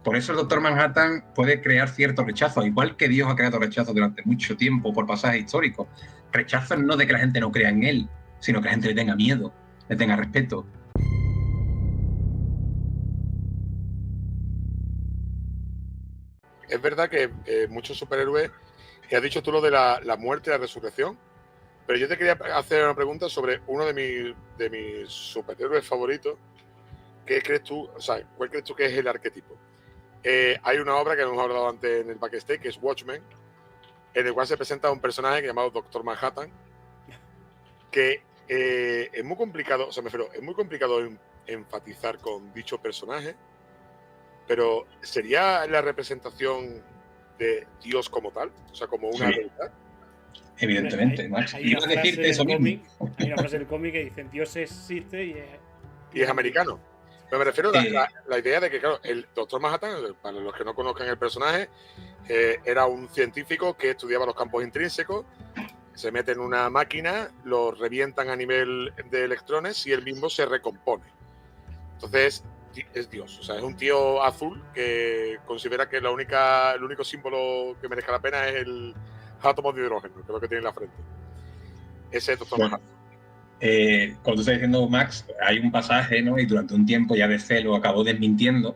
Por eso el Doctor Manhattan puede crear cierto rechazo, igual que Dios ha creado rechazo durante mucho tiempo por pasajes históricos. Rechazo no de que la gente no crea en él, sino que la gente le tenga miedo, le tenga respeto. Es verdad que muchos superhéroes, que has dicho tú lo de la muerte y la resurrección, pero yo te quería hacer una pregunta sobre uno de mis superhéroes favoritos. ¿Qué crees tú, o sea, cuál crees tú que es el arquetipo? Hay una obra que hemos hablado antes en el backstage, que es Watchmen, en el cual se presenta un personaje llamado Doctor Manhattan, que es muy complicado, o sea, me refiero, es muy complicado enfatizar con dicho personaje, pero ¿sería la representación de Dios como tal? O sea, como una deidad. Evidentemente, Max. Hay una frase del cómic que dice: Dios existe y es americano. Pero me refiero a la idea de que, claro, el Doctor Manhattan, para los que no conozcan el personaje, era un científico que estudiaba los campos intrínsecos, se mete en una máquina, lo revientan a nivel de electrones y él mismo se recompone. Entonces, es Dios. O sea, es un tío azul que considera que el único símbolo que merezca la pena es el átomo de hidrógeno, que es lo que tiene en la frente. Ese es Doctor Manhattan. Como tú estás diciendo, Max, hay un pasaje, ¿no? Y durante un tiempo ya DC lo acabó desmintiendo,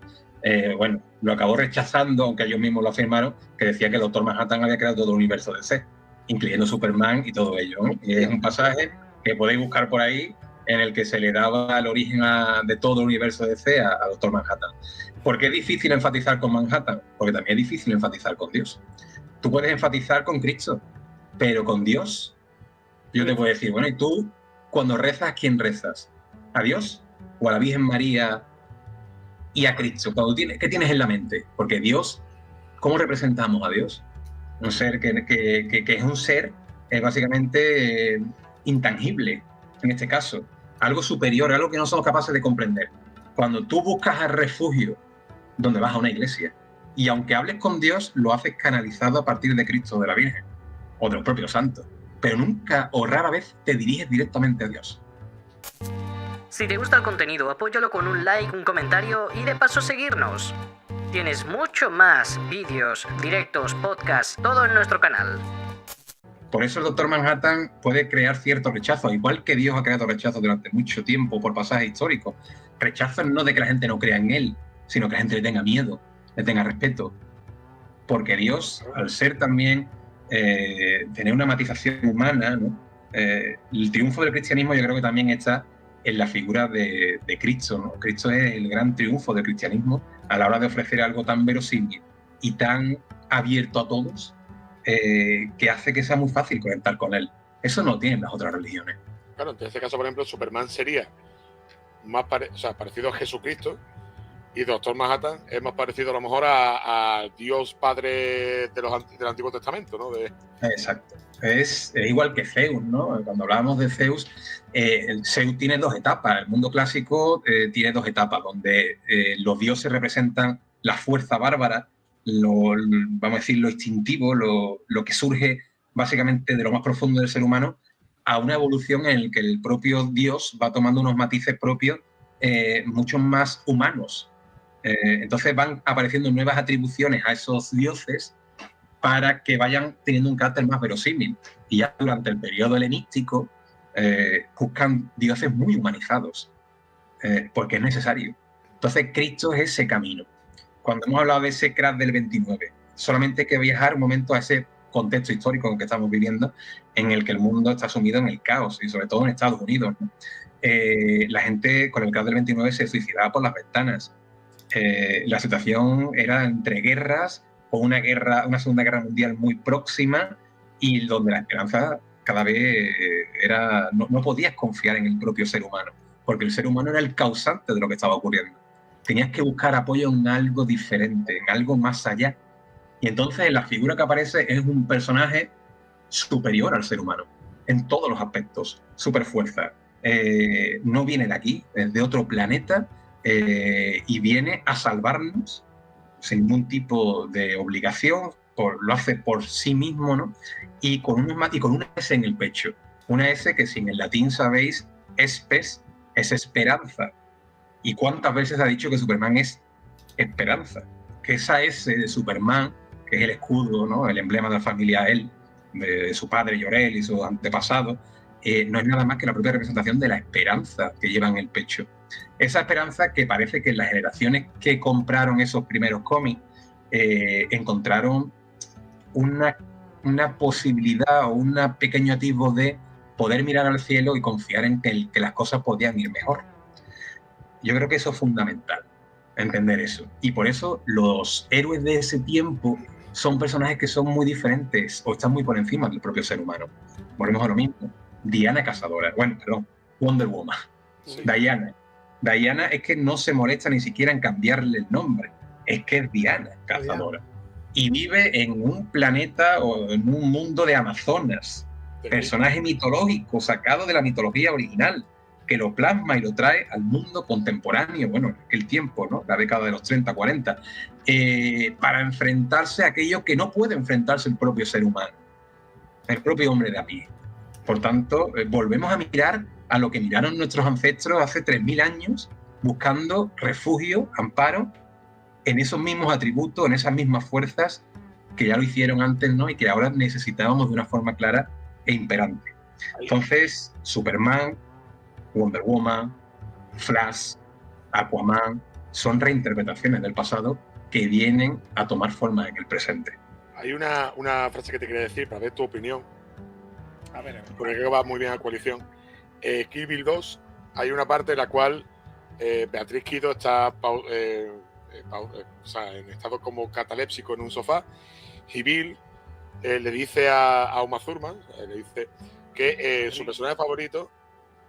bueno, lo acabó rechazando, aunque ellos mismos lo afirmaron, que decía que el Doctor Manhattan había creado todo el universo de DC, incluyendo Superman y todo ello, ¿no? Y es un pasaje que podéis buscar por ahí, en el que se le daba el origen de todo el universo de DC a Doctor Manhattan. ¿Por qué es difícil enfatizar con Manhattan? Porque también es difícil enfatizar con Dios. Tú puedes enfatizar con Cristo, pero con Dios, yo te puedo decir, bueno, ¿y tú cuando rezas, a quién rezas? ¿A Dios o a la Virgen María y a Cristo? ¿Qué tienes en la mente? Porque Dios, ¿cómo representamos a Dios? Un ser que es un ser básicamente intangible, en este caso. Algo superior, algo que no somos capaces de comprender. Cuando tú buscas el refugio, donde vas a una iglesia, y aunque hables con Dios, lo haces canalizado a partir de Cristo o de la Virgen, o de los propios santos. Pero nunca o rara vez te diriges directamente a Dios. Si te gusta el contenido, apóyalo con un like, un comentario y de paso seguirnos. Tienes mucho más, vídeos, directos, podcasts, todo en nuestro canal. Por eso el Doctor Manhattan puede crear cierto rechazo, igual que Dios ha creado rechazo durante mucho tiempo por pasajes históricos. Rechazo no de que la gente no crea en él, sino que la gente le tenga miedo, le tenga respeto. Porque Dios, al ser también tener una matización humana, ¿no? El triunfo del cristianismo yo creo que también está en la figura de Cristo, ¿no? Cristo es el gran triunfo del cristianismo a la hora de ofrecer algo tan verosímil y tan abierto a todos, que hace que sea muy fácil conectar con él. Eso no tienen las otras religiones. Claro, en este caso, por ejemplo, Superman sería más parecido a Jesucristo, y Doctor Manhattan es más parecido a lo mejor a Dios Padre del Antiguo Testamento, ¿no? Exacto. Es igual que Zeus, ¿no? Cuando hablábamos de Zeus, Zeus tiene dos etapas. El mundo clásico tiene dos etapas, donde los dioses representan la fuerza bárbara, vamos a decir, lo instintivo, lo que surge básicamente de lo más profundo del ser humano, a una evolución en la que el propio Dios va tomando unos matices propios mucho más humanos. Entonces van apareciendo nuevas atribuciones a esos dioses para que vayan teniendo un carácter más verosímil. Y ya durante el periodo helenístico buscan dioses muy humanizados, porque es necesario. Entonces Cristo es ese camino. Cuando hemos hablado de ese crash del 29, solamente hay que viajar un momento a ese contexto histórico en el que estamos viviendo, en el que el mundo está sumido en el caos, y sobre todo en Estados Unidos, ¿no? La gente con el crash del 29 se suicidaba por las ventanas. La situación era entre guerras o una segunda guerra mundial muy próxima, y donde la esperanza cada vez era, no podías confiar en el propio ser humano, porque el ser humano era el causante de lo que estaba ocurriendo. Tenías que buscar apoyo en algo diferente, en algo más allá. Y entonces la figura que aparece es un personaje superior al ser humano, en todos los aspectos, superfuerza. No viene de aquí, es de otro planeta, y viene a salvarnos sin ningún tipo de obligación, lo hace por sí mismo, ¿no? Y con una S en el pecho. Una S que, si en el latín sabéis, espes, es esperanza. ¿Y cuántas veces ha dicho que Superman es esperanza? que esa S de Superman, que es el escudo, ¿no? El emblema de la familia él, de su padre Jor-El y sus antepasados, no es nada más que la propia representación de la esperanza que lleva en el pecho. Esa esperanza que parece que las generaciones que compraron esos primeros cómics encontraron una posibilidad o un pequeño atisbo de poder mirar al cielo y confiar en que las cosas podían ir mejor. Yo creo que eso es fundamental, entender eso. Y por eso los héroes de ese tiempo son personajes que son muy diferentes o están muy por encima del propio ser humano. Volvemos a lo mismo. Diana Cazadora, Wonder Woman. Sí. Diana es que no se molesta ni siquiera en cambiarle el nombre. Es que es Diana Cazadora. Y vive en un planeta o en un mundo de Amazonas. Personaje mitológico sacado de la mitología original, que lo plasma y lo trae al mundo contemporáneo, bueno, en aquel tiempo, ¿no? La década de los 30, 40, para enfrentarse a aquello que no puede enfrentarse el propio ser humano, el propio hombre de a pie. Por tanto, volvemos a mirar a lo que miraron nuestros ancestros hace 3.000 años, buscando refugio, amparo, en esos mismos atributos, en esas mismas fuerzas que ya lo hicieron antes, ¿no? Y que ahora necesitábamos de una forma clara e imperante. Entonces, Superman, Wonder Woman, Flash, Aquaman, son reinterpretaciones del pasado que vienen a tomar forma en el presente. Hay una frase que te quería decir para ver tu opinión, A ver. porque creo que va muy bien a Coalición. Kill Bill 2, hay una parte en la cual Beatriz Kido está en estado como catalépsico en un sofá, y Bill le dice a Uma Thurman, le dice que su personaje favorito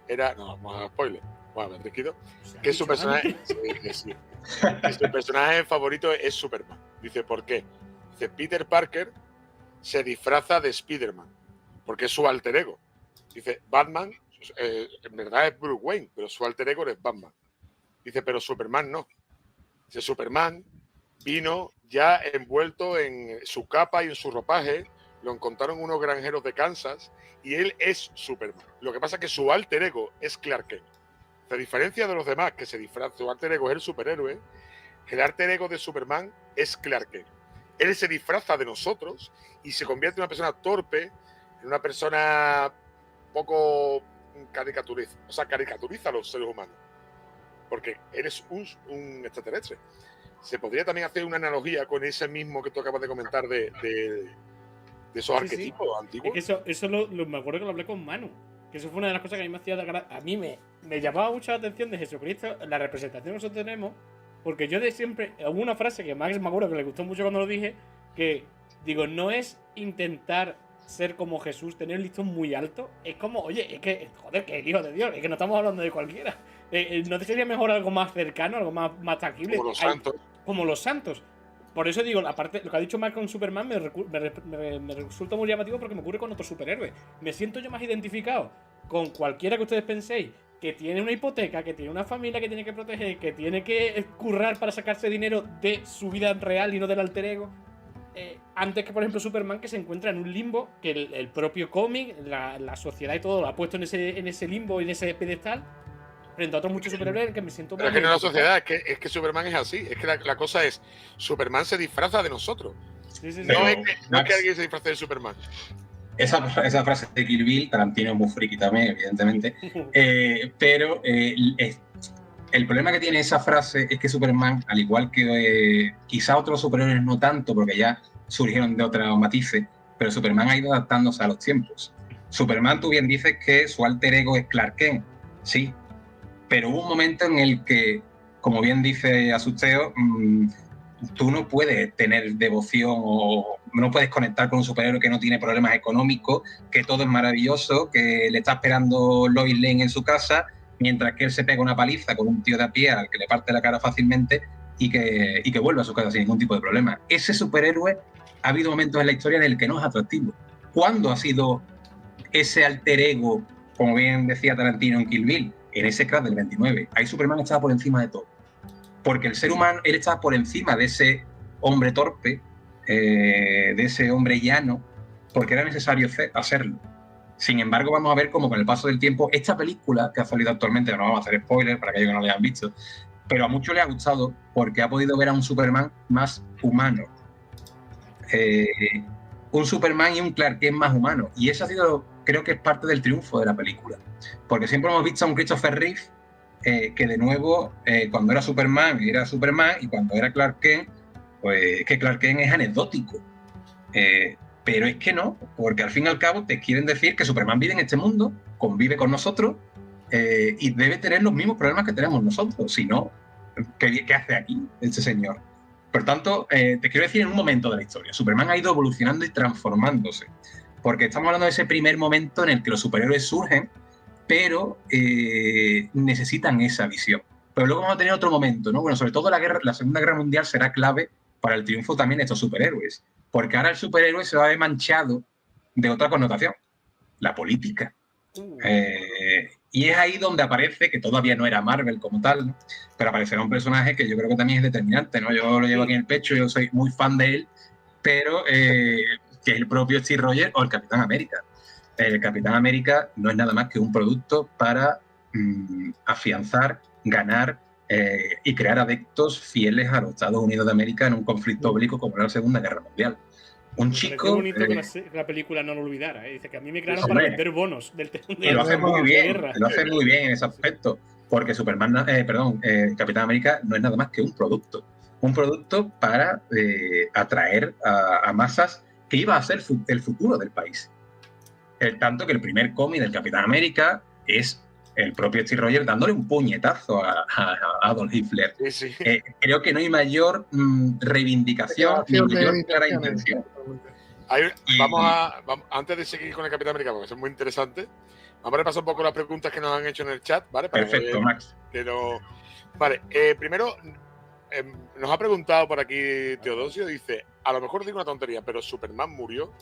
era, no, vamos a spoiler, bueno, Beatriz Kido, que su personaje, que su personaje favorito es Superman. Dice, ¿por qué? Dice, Peter Parker se disfraza de Spider-Man, porque es su alter ego. Dice, Batman, en verdad es Bruce Wayne, pero su alter ego es Batman. Dice, pero Superman no. Dice, Superman vino ya envuelto en su capa y en su ropaje, lo encontraron unos granjeros de Kansas y él es Superman. Lo que pasa es que su alter ego es Clark Kent. A diferencia de los demás que se disfrazan, su alter ego es el superhéroe, el alter ego de Superman es Clark Kent. Él se disfraza de nosotros y se convierte en una persona torpe, en una persona poco caricaturiza a los seres humanos. Porque eres un extraterrestre. Se podría también hacer una analogía con ese mismo que tú acabas de comentar de esos arquetipos antiguos. Es que eso me acuerdo que lo hablé con Manu. Que eso fue una de las cosas que a mí me hacía a mí me llamaba mucho la atención de Jesucristo, la representación que nosotros tenemos. Porque yo de siempre, hubo una frase que Max me acuerdo que le gustó mucho cuando lo dije, que digo, no es intentar ser como Jesús, tener el listón muy alto, es como, oye, es que, joder, que el hijo de Dios, es que no estamos hablando de cualquiera. ¿No te sería mejor algo más cercano, algo más tangible? Como los santos. Como los santos. Por eso digo, aparte, lo que ha dicho Max con Superman me resulta muy llamativo porque me ocurre con otros superhéroes. Me siento yo más identificado con cualquiera que ustedes penséis que tiene una hipoteca, que tiene una familia que tiene que proteger, que tiene que currar para sacarse dinero de su vida real y no del alter ego. Antes que, por ejemplo, Superman, que se encuentra en un limbo que el propio cómic, la sociedad y todo lo ha puesto en ese limbo y en ese pedestal, frente a otros muchos superhéroes que me siento... Pero es que no es la sociedad, es que Superman es así. Es que la cosa es, Superman se disfraza de nosotros. Sí. No es que alguien se disfrace de Superman. Esa frase de Kill Bill, Tarantino es muy friki también, evidentemente, pero el problema que tiene esa frase es que Superman, al igual que quizá otros superhéroes no tanto, porque ya surgieron de otros matices, pero Superman ha ido adaptándose a los tiempos. Superman, tú bien dices que su alter ego es Clark Kent, sí, pero hubo un momento en el que, como bien dice Asusteo, tú no puedes tener devoción o no puedes conectar con un superhéroe que no tiene problemas económicos, que todo es maravilloso, que le está esperando Lois Lane en su casa, mientras que él se pega una paliza con un tío de a pie al que le parte la cara fácilmente y que vuelve a su casa sin ningún tipo de problema. Ese superhéroe ha habido momentos en la historia en el que no es atractivo. ¿Cuándo ha sido ese alter ego, como bien decía Tarantino en Kill Bill? En ese Crash del 29. Ahí Superman estaba por encima de todo. Porque el ser humano, él estaba por encima de ese hombre torpe, de ese hombre llano, porque era necesario hacerlo. Sin embargo, vamos a ver cómo con el paso del tiempo, esta película que ha salido actualmente, no vamos a hacer spoilers para aquellos que no la hayan visto, pero a muchos les ha gustado porque ha podido ver a un Superman más humano. Un Superman y un Clark Kent más humano. Y eso ha sido, creo que es parte del triunfo de la película. Porque siempre hemos visto a un Christopher Reeve que de nuevo, cuando era Superman, y cuando era Clark Kent, pues que Clark Kent es anecdótico. Pero es que no, porque al fin y al cabo te quieren decir que Superman vive en este mundo, convive con nosotros y debe tener los mismos problemas que tenemos nosotros. Si no, ¿qué hace aquí este señor? Por tanto, te quiero decir en un momento de la historia, Superman ha ido evolucionando y transformándose, porque estamos hablando de ese primer momento en el que los superhéroes surgen, pero necesitan esa visión. Pero luego vamos a tener otro momento, ¿no? Bueno, sobre todo la Segunda Guerra Mundial será clave para el triunfo también de estos superhéroes, porque ahora el superhéroe se va a ver manchado de otra connotación, la política. Y es ahí donde aparece, que todavía no era Marvel como tal, ¿no? Pero aparecerá un personaje que yo creo que también es determinante, ¿no? Yo lo llevo aquí en el pecho, yo soy muy fan de él, pero que es el propio Steve Rogers o el Capitán América. El Capitán América no es nada más que un producto para afianzar, ganar y crear adeptos fieles a los Estados Unidos de América en un conflicto bélico como era la Segunda Guerra Mundial. Un chico. Qué bonito que la película no lo olvidara. Dice que a mí me crearon para vender bonos del y lo hace muy bien, lo hace muy bien en ese aspecto, porque Capitán América no es nada más que un producto para atraer a masas que iba a ser el futuro del país. Tanto que el primer cómic del Capitán América es el propio Steve Rogers dándole un puñetazo a Adolf Hitler. Sí. Creo que no hay mayor reivindicación ni mayor clara intención. Antes de seguir con el Capitán América, porque es muy interesante, vamos a repasar un poco las preguntas que nos han hecho en el chat, ¿vale? Perfecto, Max. Vale, primero nos ha preguntado por aquí Teodosio, dice, a lo mejor digo una tontería, pero ¿Superman murió?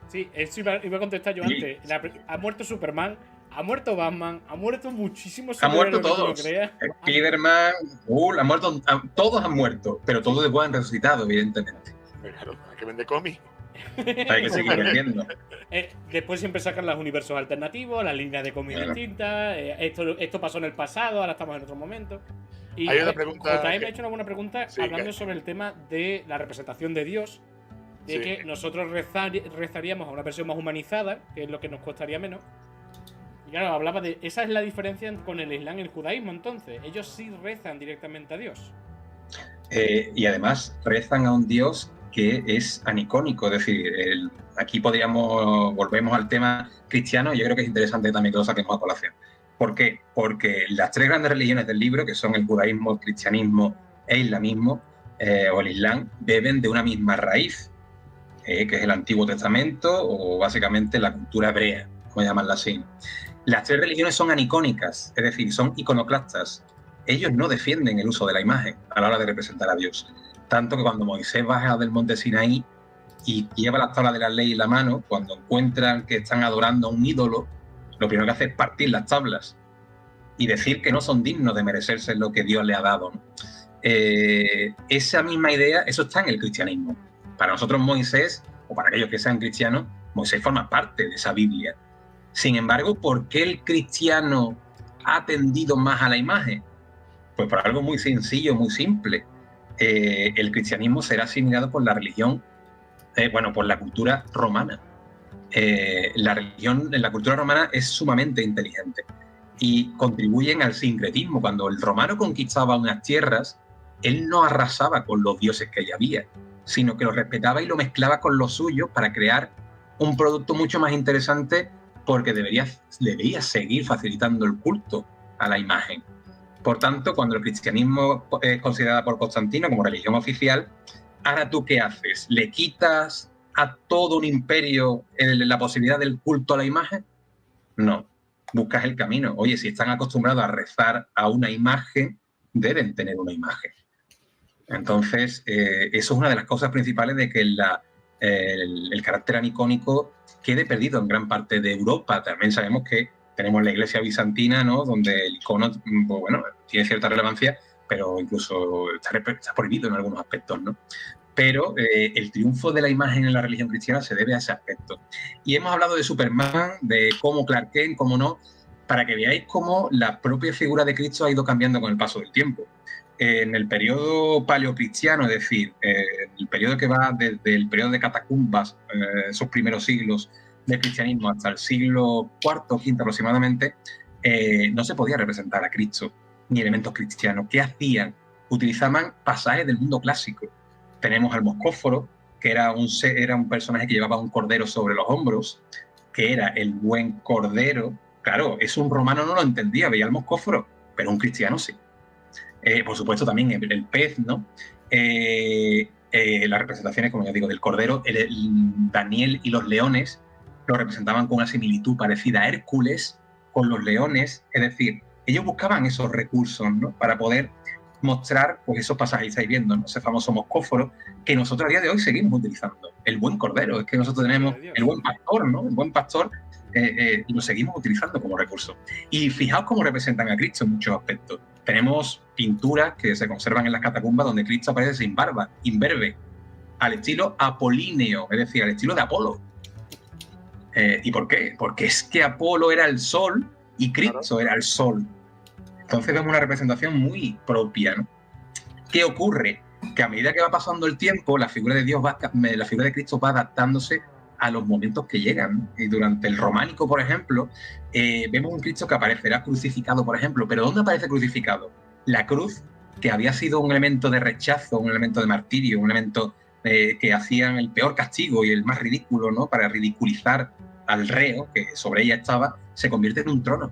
Sí, eso iba a contestar yo antes. Ha muerto Superman, ha muerto Batman, ha muerto muchísimos superhéroes. Ha muerto todos. Spider-Man, todos han muerto, pero todos después han resucitado, evidentemente. Claro, hay que vender cómics. Hay que seguir vendiendo. Después siempre sacan los universos alternativos, las líneas de cómics distintas. Esto pasó en el pasado, ahora estamos en otro momento. Y hay una pregunta. JM me ha hecho una buena pregunta hablando sobre el tema de la representación de Dios. De que nosotros rezaríamos a una versión más humanizada, que es lo que nos costaría menos. Y claro, hablaba de. Esa es la diferencia con el Islam y el judaísmo, entonces. Ellos sí rezan directamente a Dios. Y además rezan a un Dios que es anicónico, es decir, aquí volvemos al tema cristiano, y yo creo que es interesante también que lo saquemos a colación. ¿Por qué? Porque las tres grandes religiones del libro, que son el judaísmo, el cristianismo e islamismo, o el islam, beben de una misma raíz, que es el Antiguo Testamento, o básicamente la cultura hebrea, como llamarla así. Las tres religiones son anicónicas, es decir, son iconoclastas. Ellos no defienden el uso de la imagen a la hora de representar a Dios. Tanto que cuando Moisés baja del monte Sinaí y lleva las tablas de la ley en la mano, cuando encuentran que están adorando a un ídolo, lo primero que hace es partir las tablas y decir que no son dignos de merecerse lo que Dios le ha dado, ¿no? Esa misma idea, eso está en el cristianismo. Para nosotros Moisés, o para aquellos que sean cristianos, Moisés forma parte de esa Biblia. Sin embargo, ¿por qué el cristiano ha tendido más a la imagen? Pues por algo muy sencillo, muy simple. El cristianismo será asimilado por la religión, por la cultura romana. La cultura romana es sumamente inteligente y contribuyen al sincretismo. Cuando el romano conquistaba unas tierras, él no arrasaba con los dioses que ya había, sino que lo respetaba y lo mezclaba con los suyos para crear un producto mucho más interesante, porque debería seguir facilitando el culto a la imagen. Por tanto, cuando el cristianismo es considerado por Constantino como religión oficial, ahora tú ¿qué haces? ¿Le quitas a todo un imperio la posibilidad del culto a la imagen? No, buscas el camino. Oye, si están acostumbrados a rezar a una imagen, deben tener una imagen. Entonces, eso es una de las causas principales de que el carácter anicónico quede perdido en gran parte de Europa. También sabemos que tenemos la iglesia bizantina, ¿no?, donde el icono, tiene cierta relevancia, pero incluso está prohibido en algunos aspectos, ¿no? Pero el triunfo de la imagen en la religión cristiana se debe a ese aspecto. Y hemos hablado de Superman, de cómo Clark Kent, cómo no. para que veáis cómo la propia figura de Cristo ha ido cambiando con el paso del tiempo. En el periodo paleocristiano, es decir, el periodo que va desde el periodo de catacumbas, esos primeros siglos del cristianismo, hasta el siglo IV o V aproximadamente, no se podía representar a Cristo ni elementos cristianos. ¿Qué hacían? Utilizaban pasajes del mundo clásico. Tenemos al Moscóforo, que era un personaje que llevaba un cordero sobre los hombros, que era el buen cordero. Claro, eso un romano no lo entendía, veía al Moscóforo, pero un cristiano sí. Por supuesto también el pez, ¿no? Las representaciones, como ya digo, del cordero, Daniel y los leones lo representaban con una similitud parecida a Hércules con los leones. Es decir, ellos buscaban esos recursos, ¿no?, para poder mostrar pues esos pasajes que estáis viendo, ¿no?, ese famoso Moscóforo que nosotros a día de hoy seguimos utilizando. El buen cordero, es que nosotros tenemos el buen pastor, ¿no? El buen pastor, y lo seguimos utilizando como recurso. Y fijaos cómo representan a Cristo en muchos aspectos. Tenemos pinturas que se conservan en las catacumbas donde Cristo aparece sin barba, imberbe, al estilo apolíneo, es decir, al estilo de Apolo. ¿Y por qué? Porque es que Apolo era el sol y Cristo era el sol. Entonces vemos una representación muy propia, ¿no? ¿Qué ocurre? Que a medida que va pasando el tiempo, la figura de la figura de Cristo va adaptándose a los momentos que llegan, ¿no? Y durante el románico, por ejemplo, vemos un Cristo que aparecerá crucificado, por ejemplo. ¿Pero dónde aparece crucificado? La cruz, que había sido un elemento de rechazo, un elemento de martirio, un elemento que hacían el peor castigo y el más ridículo, ¿no?, para ridiculizar al reo que sobre ella estaba, se convierte en un trono.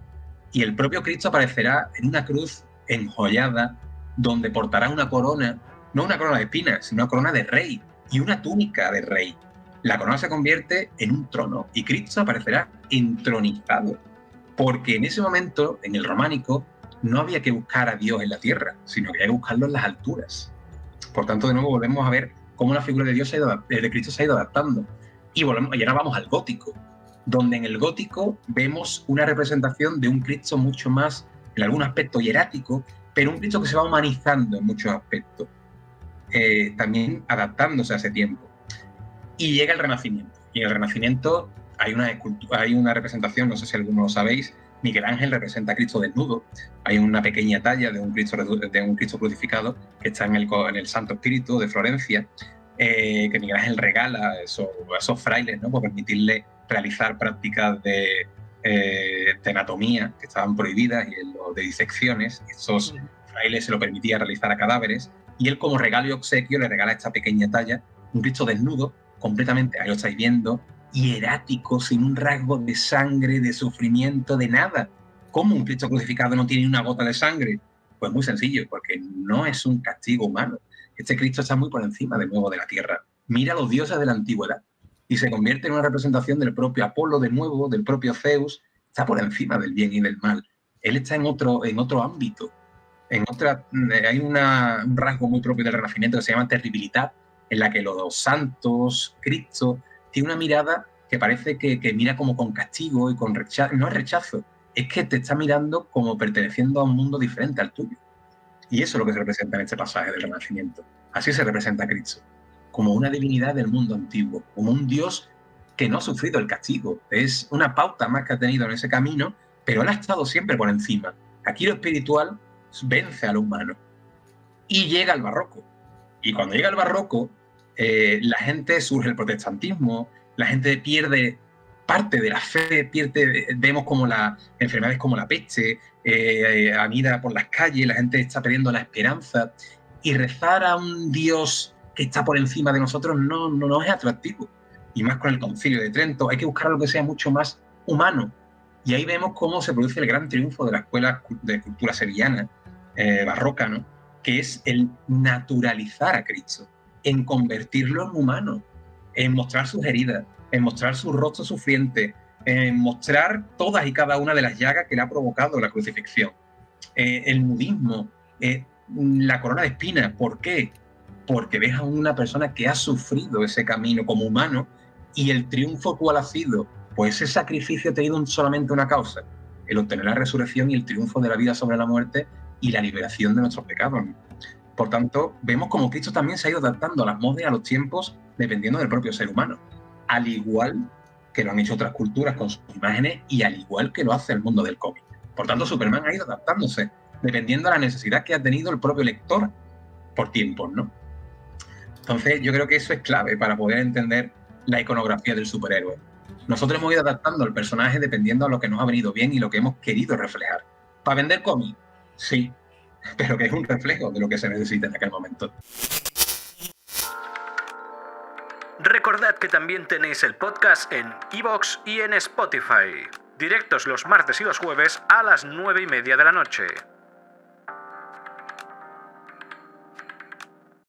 Y el propio Cristo aparecerá en una cruz enjollada, donde portará una corona, no una corona de espinas, sino una corona de rey y una túnica de rey. La corona se convierte en un trono y Cristo aparecerá entronizado, porque en ese momento, en el románico, no había que buscar a Dios en la tierra, sino que había que buscarlo en las alturas. Por tanto, de nuevo volvemos a ver cómo la figura de Cristo se ha ido adaptando. Y ahora vamos al gótico, donde en el gótico vemos una representación de un Cristo mucho más, en algún aspecto, hierático, pero un Cristo que se va humanizando en muchos aspectos, también adaptándose a ese tiempo. Y llega el Renacimiento. Y en el Renacimiento hay una representación, no sé si alguno lo sabéis, Miguel Ángel representa a Cristo desnudo. Hay una pequeña talla de un Cristo crucificado que está en el Santo Espíritu de Florencia, que Miguel Ángel regala a esos frailes, ¿no?, por permitirle realizar prácticas de anatomía que estaban prohibidas y de disecciones. Esos frailes se lo permitía realizar a cadáveres, y él, como regalo y obsequio, le regala esta pequeña talla, un Cristo desnudo, completamente, ahí lo estáis viendo, hierático, sin un rasgo de sangre, de sufrimiento, de nada. ¿Cómo un Cristo crucificado no tiene una gota de sangre? Pues muy sencillo, porque no es un castigo humano. Este Cristo está muy por encima, de nuevo, de la tierra. Mira a los dioses de la antigüedad y se convierte en una representación del propio Apolo, de nuevo, del propio Zeus. Está por encima del bien y del mal. Él está en otro ámbito. Hay un rasgo muy propio del Renacimiento que se llama terribilidad, en la que los santos, Cristo, tiene una mirada que parece que mira como con castigo y con rechazo. No es rechazo, es que te está mirando como perteneciendo a un mundo diferente al tuyo. Y eso es lo que se representa en este pasaje del Renacimiento. Así se representa a Cristo, como una divinidad del mundo antiguo, como un Dios que no ha sufrido el castigo. Es una pauta más que ha tenido en ese camino, pero él ha estado siempre por encima. Aquí lo espiritual vence a lo humano. Y llega el barroco. Y cuando llega el barroco, la gente, surge el protestantismo, la gente pierde parte de la fe, vemos como las enfermedades como la peste anida por las calles, la gente está perdiendo la esperanza, y rezar a un Dios que está por encima de nosotros no es atractivo. Y más con el Concilio de Trento, hay que buscar algo que sea mucho más humano. Y ahí vemos cómo se produce el gran triunfo de la escuela de cultura sevillana, barroca, ¿no?, que es el naturalizar a Cristo, en convertirlo en humano, en mostrar sus heridas, en mostrar su rostro sufriente, en mostrar todas y cada una de las llagas que le ha provocado la crucifixión. El nudismo, la corona de espinas. ¿Por qué? Porque ves a una persona que ha sufrido ese camino como humano, y el triunfo, ¿cuál ha sido? Pues ese sacrificio ha tenido solamente una causa: el obtener la resurrección y el triunfo de la vida sobre la muerte y la liberación de nuestros pecados. Por tanto, vemos como Cristo también se ha ido adaptando a las modas y a los tiempos, dependiendo del propio ser humano, al igual que lo han hecho otras culturas con sus imágenes, y al igual que lo hace el mundo del cómic. Por tanto, Superman ha ido adaptándose, dependiendo de la necesidad que ha tenido el propio lector por tiempos, ¿no? Entonces, yo creo que eso es clave para poder entender la iconografía del superhéroe. Nosotros hemos ido adaptando el personaje dependiendo de lo que nos ha venido bien y lo que hemos querido reflejar. ¿Para vender cómics? Sí, pero que es un reflejo de lo que se necesita en aquel momento. Recordad que también tenéis el podcast en iVoox y en Spotify. Directos los martes y los jueves a las 9:30 de la noche.